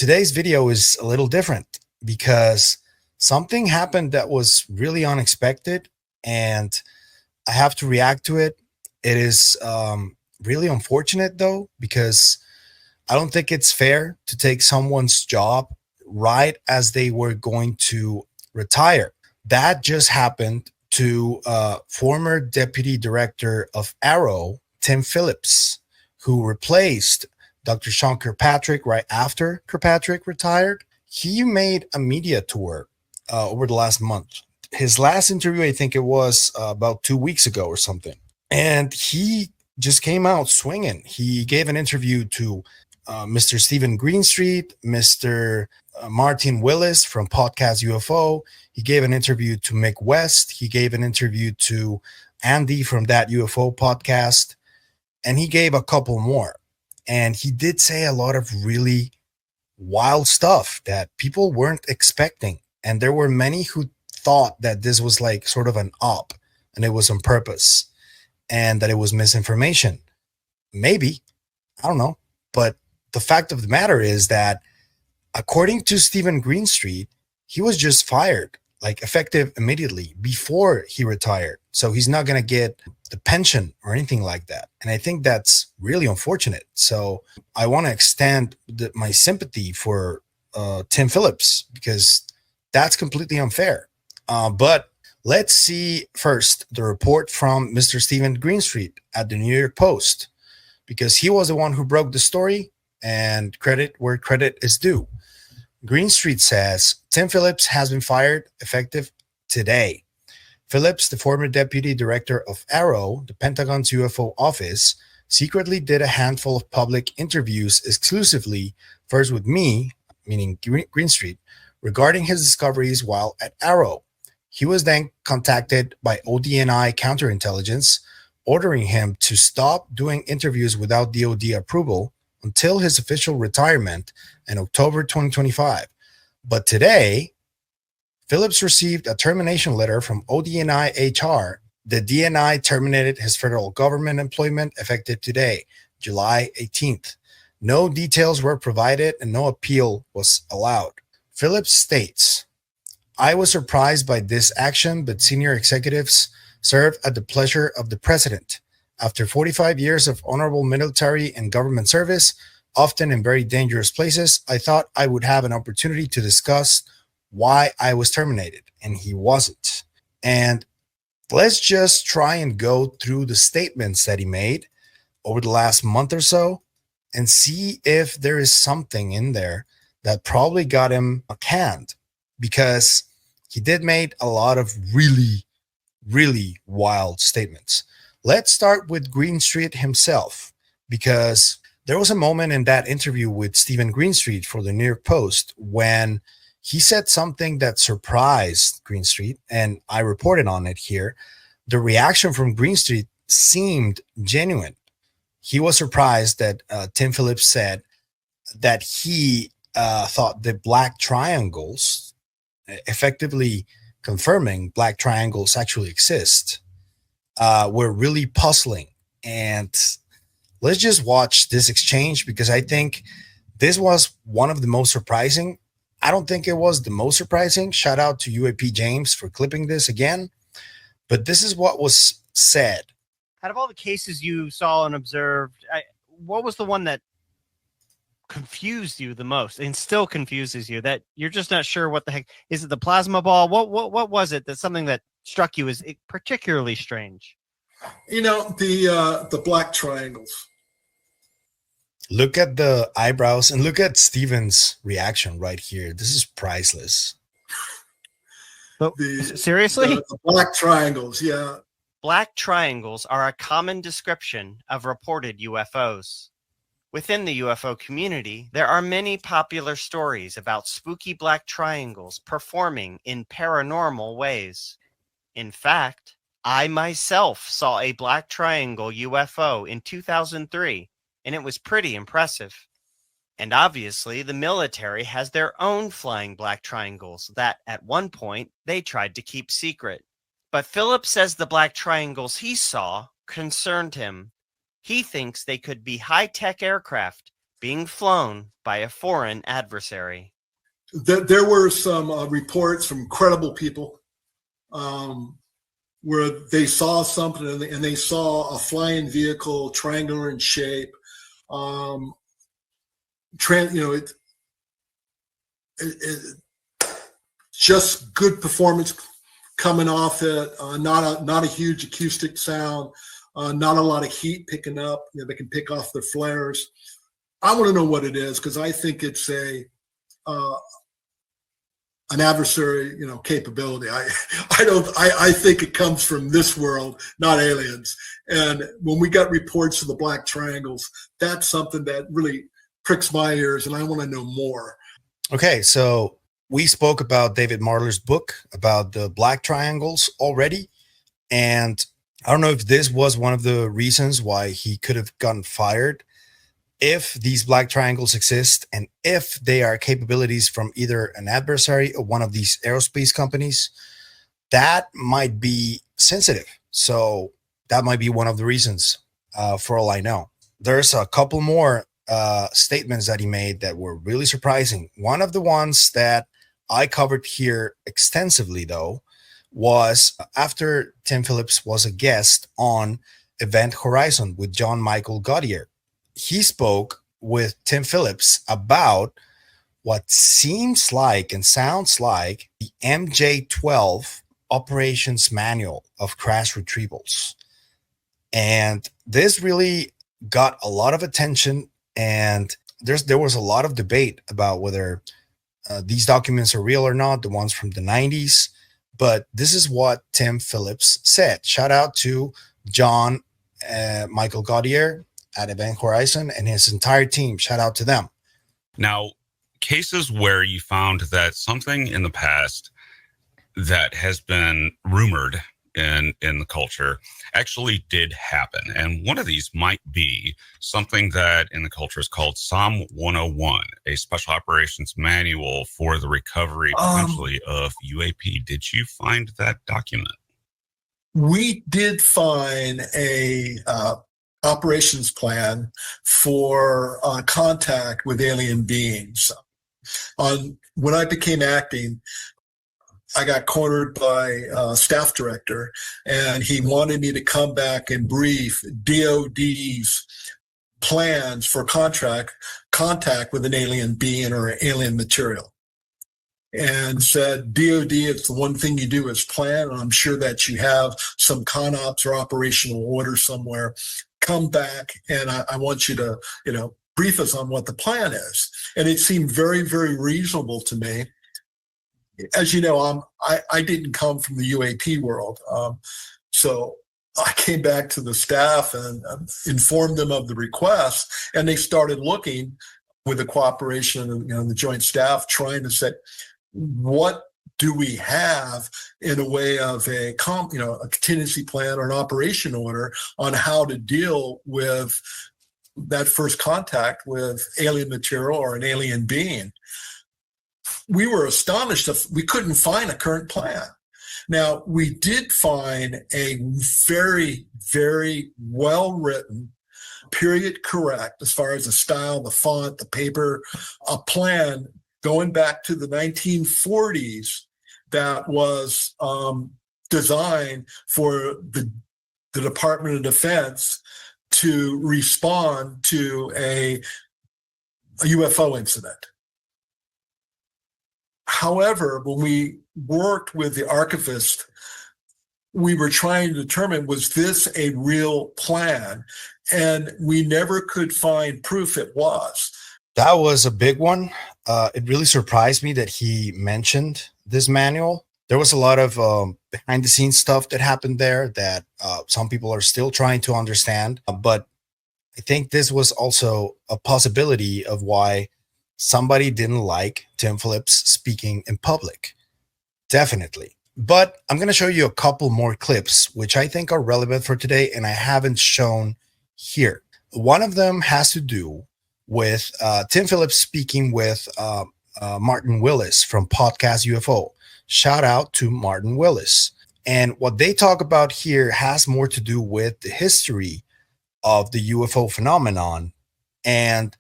today's video is a little different because something happened that was really unexpected, and I have to react to it. It is really unfortunate, though, because I don't think it's fair to take someone's job right as they were going to retire. That just happened to former deputy director of AARO, Tim Phillips, who replaced Dr. Sean Kirkpatrick right after Kirkpatrick retired. He made a media tour over the last month. His last interview, I think it was about 2 weeks ago or something. And he just came out swinging. He gave an interview to Mr. Stephen Greenstreet, Mr. Martin Willis from podcast UFO. He gave an interview to Mick West. He gave an interview to Andy from that UFO podcast. And he gave a couple more. And he did say a lot of really wild stuff that people weren't expecting. And there were many who thought that this was like sort of an op and it was on purpose and that it was misinformation. Maybe, I don't know. But the fact of the matter is that according to Stephen Greenstreet, he was just fired, like effective immediately before he retired. So he's not going to get the pension or anything like that. And I think that's really unfortunate. So I want to extend my sympathy for Tim Phillips because that's completely unfair. But let's see first the report from Mr. Stephen Greenstreet at the New York Post, because he was the one who broke the story, and credit where credit is due. Greenstreet says Tim Phillips has been fired effective today. Phillips, the former deputy director of AARO, the Pentagon's UFO office, secretly did a handful of public interviews exclusively, first with me, meaning Greenstreet, regarding his discoveries while at AARO. He was then contacted by ODNI counterintelligence, ordering him to stop doing interviews without DoD approval until his official retirement in October 2025. But today, Phillips received a termination letter from ODNI HR. The DNI terminated his federal government employment effective today, July 18th. No details were provided and no appeal was allowed. Phillips states, I was surprised by this action, but senior executives serve at the pleasure of the president. After 45 years of honorable military and government service, often in very dangerous places, I thought I would have an opportunity to discuss why I was terminated, and he wasn't. And let's just try and go through the statements that he made over the last month or so and see if there is something in there that probably got him canned, because he did make a lot of really, really wild statements. Let's start with Greenstreet himself, because there was a moment in that interview with Stephen Greenstreet for the New York Post when he said something that surprised Greenstreet, and I reported on it here. The reaction from Greenstreet seemed genuine. He was surprised that Tim Phillips said that he thought the black triangles, effectively confirming black triangles actually exist, were really puzzling. And let's just watch this exchange, because I think this was one of the most surprising. I don't think it was the most surprising. Shout out to UAP James for clipping this again. But this is what was said. Out of all the cases you saw and observed, what was the one that confused you the most and still confuses you, that you're just not sure what the heck? Is it the plasma ball? What was it that's something that struck you as particularly strange? You know, the black triangles. Look at the eyebrows and look at Steven's reaction right here. This is priceless. But seriously? The black triangles, yeah. Black triangles are a common description of reported UFOs. Within the UFO community, there are many popular stories about spooky black triangles performing in paranormal ways. In fact, I myself saw a black triangle UFO in 2003, and it was pretty impressive. And obviously, the military has their own flying black triangles that, at one point, they tried to keep secret. But Phillips says the black triangles he saw concerned him. He thinks they could be high-tech aircraft being flown by a foreign adversary. There were some reports from credible people where they saw something and they saw a flying vehicle, triangular in shape. Just good performance coming off it. Not a huge acoustic sound. Not a lot of heat picking up. They can pick off their flares. I want to know what it is because I think it's an adversary, capability. I think it comes from this world, not aliens. And when we got reports of the black triangles, that's something that really pricks my ears, and I want to know more. Okay, so we spoke about David Marler's book about the black triangles already, and I don't know if this was one of the reasons why he could have gotten fired. If these black triangles exist and if they are capabilities from either an adversary or one of these aerospace companies, that might be sensitive. So that might be one of the reasons, for all I know. There's a couple more statements that he made that were really surprising. One of the ones that I covered here extensively, though, was after Tim Phillips was a guest on Event Horizon with John Michael Gaudier. He spoke with Tim Phillips about what seems like and sounds like the MJ-12 operations manual of crash retrievals. And this really got a lot of attention, and there was a lot of debate about whether these documents are real or not, the ones from the 90s. But this is what Tim Phillips said. Shout out to John Michael Gaudier at Event Horizon and his entire team. Shout out to them. Now, cases where you found that something in the past that has been rumored in the culture actually did happen. And one of these might be something that in the culture is called SOM 101, a special operations manual for the recovery potentially of UAP. Did you find that document? We did find a operations plan for contact with alien beings. When I became acting, I got cornered by a staff director, and he wanted me to come back and brief DOD's plans for contact with an alien being or alien material. And said, DOD, it's the one thing you do is plan, and I'm sure that you have some CONOPS or operational order somewhere. Come back, and I want you to, brief us on what the plan is. And it seemed very, very reasonable to me. As you know, I didn't come from the UAP world. So I came back to the staff and informed them of the request, and they started looking with the cooperation of the Joint Staff, trying to say, what do we have in a way of a contingency plan or an operation order on how to deal with that first contact with alien material or an alien being. We were astonished that we couldn't find a current plan. Now, we did find a very, very well-written, period correct, as far as the style, the font, the paper, a plan going back to the 1940s that was designed for the Department of Defense to respond to a UFO incident. However, when we worked with the archivist, we were trying to determine, was this a real plan? And we never could find proof it was. That was a big one. It really surprised me that he mentioned this manual. There was a lot of behind the scenes stuff that happened there that some people are still trying to understand. But I think this was also a possibility of why somebody didn't like Tim Phillips speaking in public. Definitely. But I'm going to show you a couple more clips, which I think are relevant for today, and I haven't shown here. One of them has to do with Tim Phillips speaking with Martin Willis from Podcast UFO. Shout out to Martin Willis. And what they talk about here has more to do with the history of the UFO phenomenon and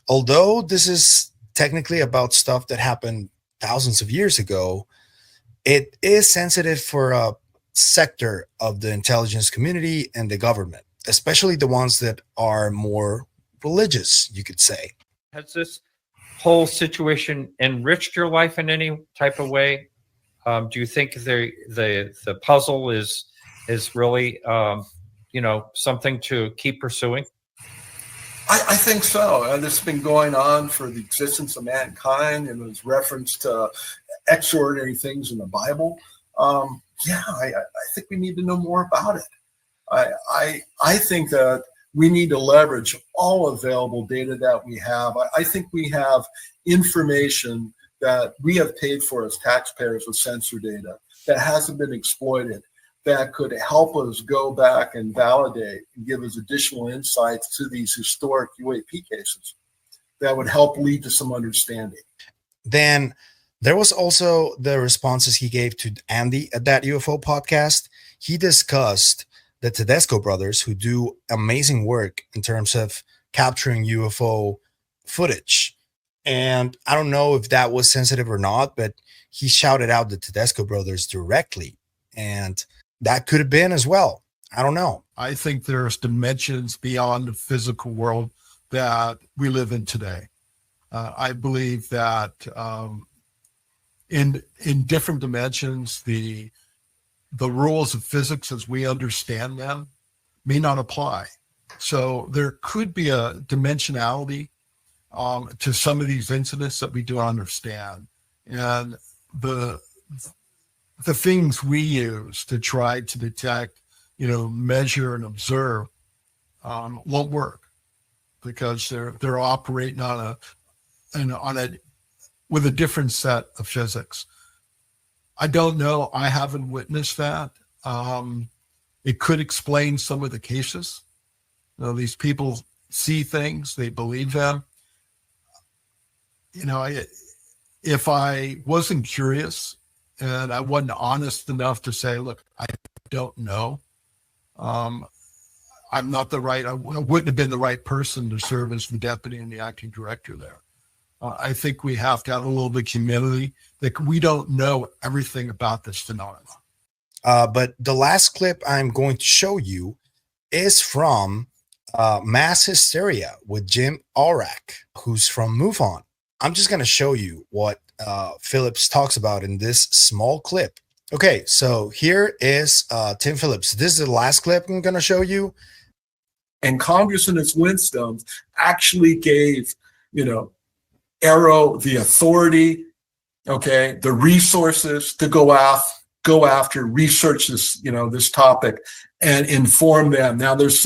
although this is technically about stuff that happened thousands of years ago, it is sensitive for a sector of the intelligence community and the government, especially the ones that are more religious, you could say. Has this whole situation enriched your life in any type of way? Do you think the puzzle is really something to keep pursuing? I think so. And it's been going on for the existence of mankind, and there's reference to extraordinary things in the Bible. I think we need to know more about it. I think that we need to leverage all available data that we have. I think we have information that we have paid for as taxpayers with sensor data that hasn't been exploited, that could help us go back and validate and give us additional insights to these historic UAP cases that would help lead to some understanding. Then there was also the responses he gave to Andy at that UFO podcast. He discussed the Tedesco brothers, who do amazing work in terms of capturing UFO footage. And I don't know if that was sensitive or not, but he shouted out the Tedesco brothers directly. And that could have been as well. I don't know. I think there's dimensions beyond the physical world that we live in today. I believe that in different dimensions, the rules of physics as we understand them may not apply. So there could be a dimensionality to some of these incidents that we don't understand. And the things we use to try to detect, measure and observe won't work, because they're operating with a different set of physics. I don't know. I haven't witnessed that. It could explain some of the cases. These people see things, they believe them. If I wasn't curious and I wasn't honest enough to say, look, I don't know, I'm not I wouldn't have been the right person to serve as the deputy and the acting director there. I think we have to have a little bit of humility that we don't know everything about this phenomenon. But the last clip I'm going to show you is from Mass Hysteria with Jim Aurak, who's from MoveOn. I'm just going to show you what Phillips talks about in this small clip. Okay, so here is Tim Phillips. This is the last clip I'm going to show you. And Congress in its wisdom actually gave, AARO the authority, the resources to go after, research this, this topic and inform them. Now there's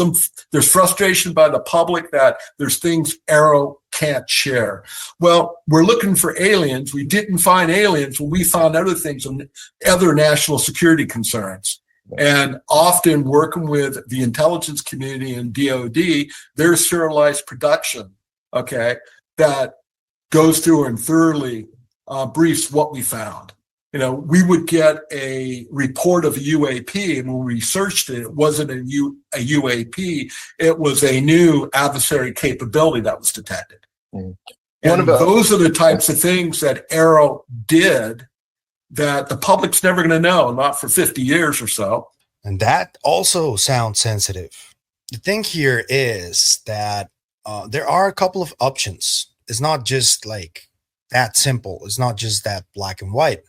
frustration by the public that there's things AARO can't share. Well, we're looking for aliens. We didn't find aliens when we found other things, other national security concerns. And often working with the intelligence community and DOD, there's serialized production, that goes through and thoroughly briefs what we found. We would get a report of a UAP, and when we researched it, it wasn't a UAP. It was a new adversary capability that was detected. Mm. And those are the types of things that AARO did that the public's never going to know, not for 50 years or so. And that also sounds sensitive. The thing here is that there are a couple of options. It's not just like that simple. It's not just that black and white.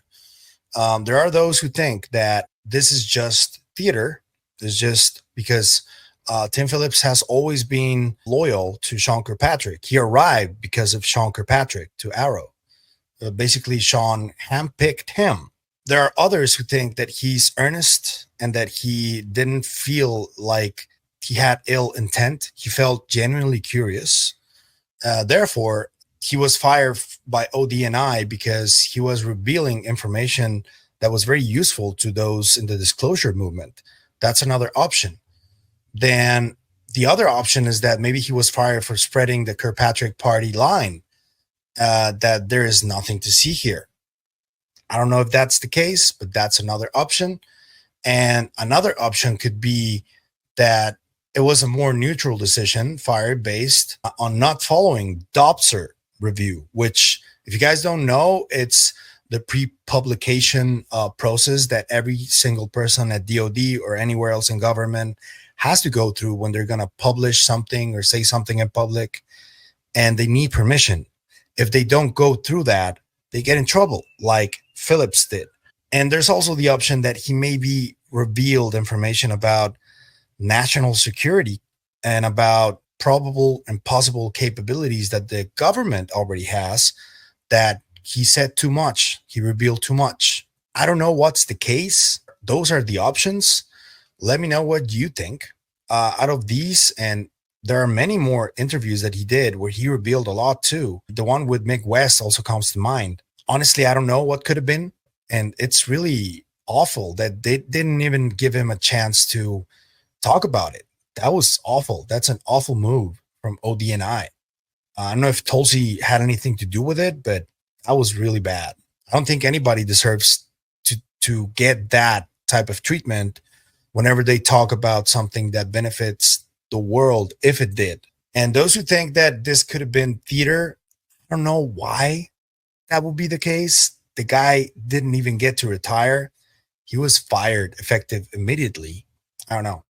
There are those who think that this is just theater. It's just because Tim Phillips has always been loyal to Sean Kirkpatrick. He arrived because of Sean Kirkpatrick to AARO. Basically, Sean handpicked him. There are others who think that he's earnest and that he didn't feel like he had ill intent. He felt genuinely curious. Therefore, he was fired by ODNI because he was revealing information that was very useful to those in the disclosure movement. That's another option. Then the other option is that maybe he was fired for spreading the Kirkpatrick party line, that there is nothing to see here. I don't know if that's the case, but that's another option. And another option could be that It was a more neutral decision, fired based on not following DOPSR review, which, if you guys don't know, it's the pre-publication process that every single person at DoD or anywhere else in government has to go through when they're going to publish something or say something in public, and they need permission. If they don't go through that, they get in trouble, like Phillips did. And there's also the option that he maybe revealed information about national security and about probable and possible capabilities that the government already has, that he said too much. He revealed too much. I don't know what's the case. Those are the options. Let me know what you think out of these. And there are many more interviews that he did where he revealed a lot too. The one with Mick West also comes to mind. Honestly, I don't know what could have been. And it's really awful that they didn't even give him a chance to talk about it. That was awful. That's an awful move from ODNI. I don't know if Tulsi had anything to do with it, but that was really bad. I don't think anybody deserves to get that type of treatment whenever they talk about something that benefits the world, if it did. And those who think that this could have been theater, I don't know why that would be the case. The guy didn't even get to retire. He was fired effective immediately. I don't know.